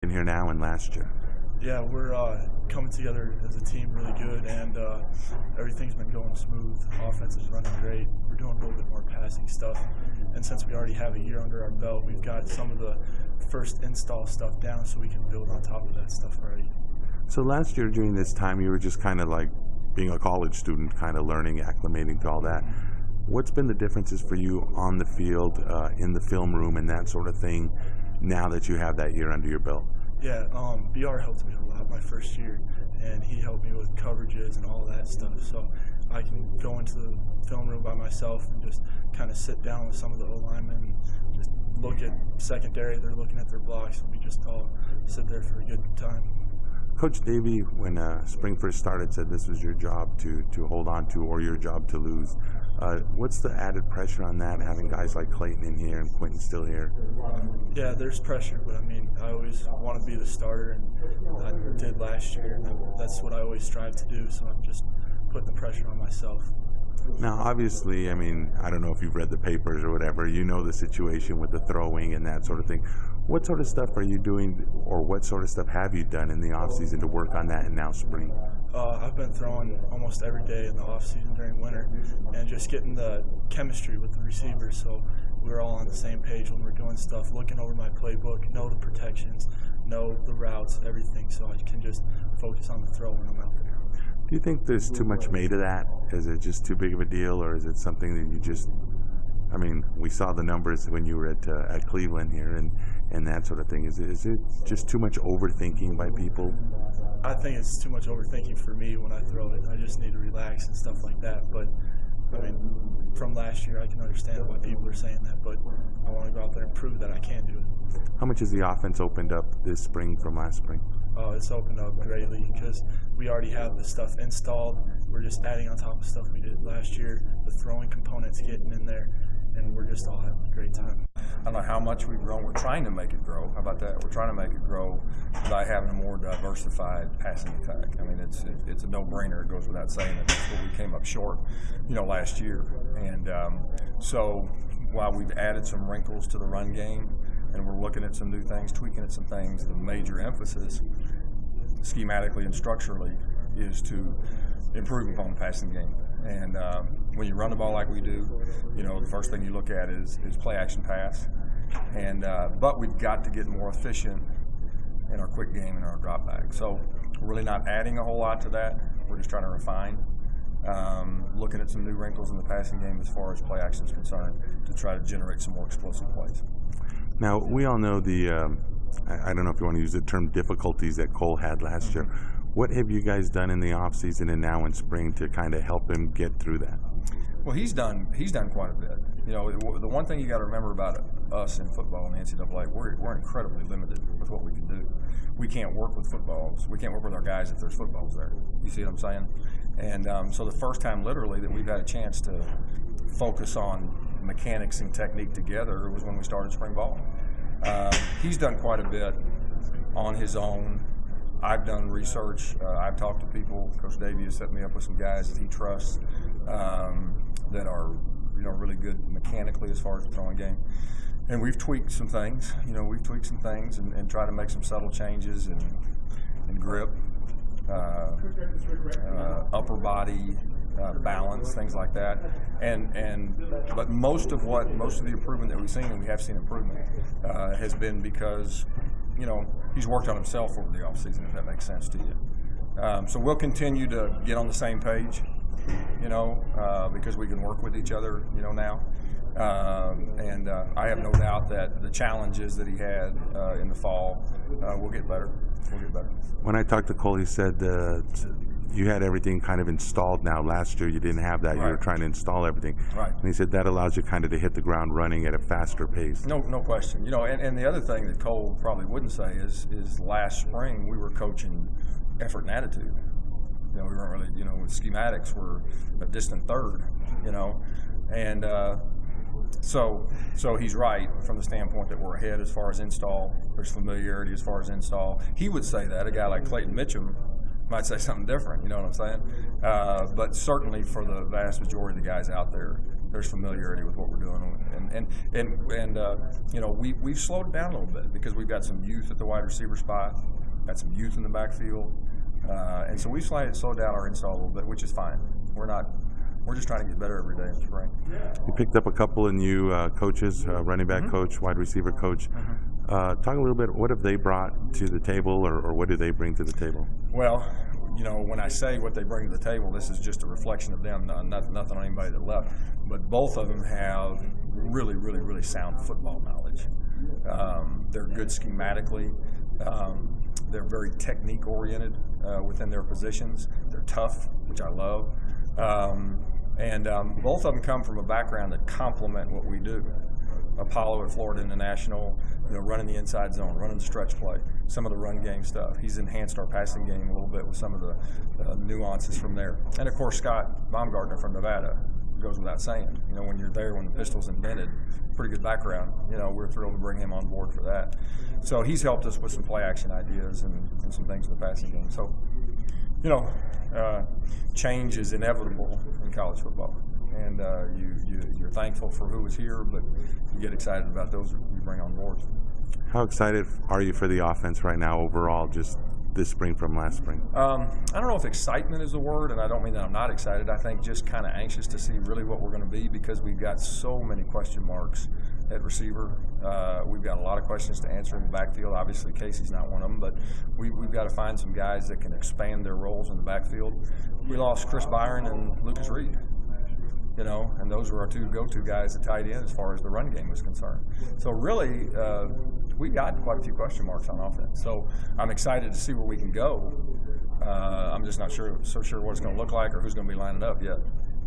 in here now and last year? Yeah, we're coming together as a team really good, and everything's been going smooth. Offense is running great. We're doing a little bit more passing stuff, and since we already have a year under our belt, we've got some of the first install stuff down, so we can build on top of that stuff already. So last year during this time, you were just kind of like being a college student, kind of learning, acclimating to all that. What's been the differences for you on the field, in the film room, and that sort of thing, now that you have that year under your belt? Yeah, BR helped me a lot my first year, and he helped me with coverages and all that stuff. So I can go into the film room by myself and just kind of sit down with some of the O-linemen and just look at secondary. They're looking at their blocks, and we just all sit there for a good time. Coach Davey, when spring first started, said this was your job to hold on to, or your job to lose. What's the added pressure on that, having guys like Clayton in here and Quentin still here? Yeah, there's pressure, but I mean, I always want to be the starter, and I did last year, and that's what I always strive to do, so I'm just putting the pressure on myself. Now, obviously, I mean, I don't know if you've read the papers or whatever, you know the situation with the throwing and that sort of thing. What sort of stuff are you doing, or what sort of stuff have you done in the off-season to work on that and now spring? I've been throwing almost every day in the off-season during winter, and just getting the chemistry with the receivers, so we're all on the same page when we're doing stuff, looking over my playbook, know the protections, know the routes, everything, so I can just focus on the throw when I'm out there. Do you think there's too much made of that? Is it just too big of a deal, or is it something that you just, I mean, we saw the numbers when you were at Cleveland here and that sort of thing. Is it just too much overthinking by people? I think it's too much overthinking for me when I throw it. I just need to relax and stuff like that. But, I mean, from last year, I can understand why people are saying that, but I want to go out there and prove that I can do it. How much has the offense opened up this spring from last spring? It's opened up greatly because we already have the stuff installed. We're just adding on top of stuff we did last year. The throwing components getting in there, and we're just all having a great time. I don't know how much we've grown. We're trying to make it grow. How about that? We're trying to make it grow by having a more diversified passing attack. I mean, it's a no-brainer. It goes without saying that that's where we came up short, last year. And so while we've added some wrinkles to the run game, and we're looking at some new things, tweaking at some things, the major emphasis, schematically and structurally, is to improve upon the passing game. And when you run the ball like we do, the first thing you look at is play action pass. And but we've got to get more efficient in our quick game and our drop back. So we're really not adding a whole lot to that. We're just trying to refine, looking at some new wrinkles in the passing game as far as play action is concerned, to try to generate some more explosive plays. Now, we all know the, I don't know if you want to use the term difficulties that Cole had last year. What have you guys done in the offseason and now in spring to kind of help him get through that? Well, he's done quite a bit. The one thing you got to remember about us in football and the NCAA, we're incredibly limited with what we can do. We can't work with footballs. We can't work with our guys if there's footballs there. You see what I'm saying? And so the first time, literally, that we've had a chance to focus on mechanics and technique together was when we started spring ball. He's done quite a bit on his own. I've done research. I've talked to people. Coach Davey has set me up with some guys that he trusts that are, really good mechanically as far as the throwing game. And we've tweaked some things. And tried to make some subtle changes in grip, upper body balance, things like that. But most of the improvement that we've seen, and we have seen improvement, has been because he's worked on himself over the offseason, if that makes sense to you. So we'll continue to get on the same page, because we can work with each other, now. And I have no doubt that the challenges that he had in the fall will get better. When I talked to Cole, he said you had everything kind of installed now. Last year you didn't have that. Right. You were trying to install everything. Right. And he said that allows you kind of to hit the ground running at a faster pace. No question. And the other thing that Cole probably wouldn't say is last spring we were coaching effort and attitude. We weren't really, with schematics, we're a distant third, and so he's right from the standpoint that we're ahead as far as install. There's familiarity as far as install. He would say that. A guy like Clayton Mitchum might say something different, you know what I'm saying? But certainly for the vast majority of the guys out there, there's familiarity with what we're doing, and you know, we've slowed it down a little bit because we've got some youth at the wide receiver spot, got some youth in the backfield, and so we've slowed down our install a little bit, which is fine. We're just trying to get better every day in the spring. You picked up a couple of new coaches, running back coach, wide receiver coach. Talk a little bit, what have they brought to the table, or what do they bring to the table? Well, you know, when I say what they bring to the table, this is just a reflection of them, nothing on anybody that left. But both of them have really, really, really sound football knowledge. They're good schematically. They're very technique-oriented within their positions. They're tough, which I love. And both of them come from a background that complement what we do. Apollo at Florida International, you know, running the inside zone, running the stretch play, some of the run game stuff. He's enhanced our passing game a little bit with some of the nuances from there. And of course, Scott Baumgartner from Nevada, goes without saying. You know, when you're there, when the pistol's invented, pretty good background. You know, we're thrilled to bring him on board for that. So he's helped us with some play action ideas and some things in the passing game. So, you know, change is inevitable in college football. And you're thankful for who was here, but you get excited about those that you bring on board. How excited are you for the offense right now overall, just this spring from last spring? I don't know if excitement is the word, and I don't mean that I'm not excited. I think just kind of anxious to see really what we're going to be because we've got so many question marks at receiver. We've got a lot of questions to answer in the backfield. Obviously, Casey's not one of them, but we've got to find some guys that can expand their roles in the backfield. We lost Chris Byron and Lucas Reed. You know, and those were our two go-to guys at tight end as far as the run game was concerned. So really, we've got quite a few question marks on offense. So I'm excited to see where we can go. I'm just not so sure what it's going to look like or who's going to be lining up yet.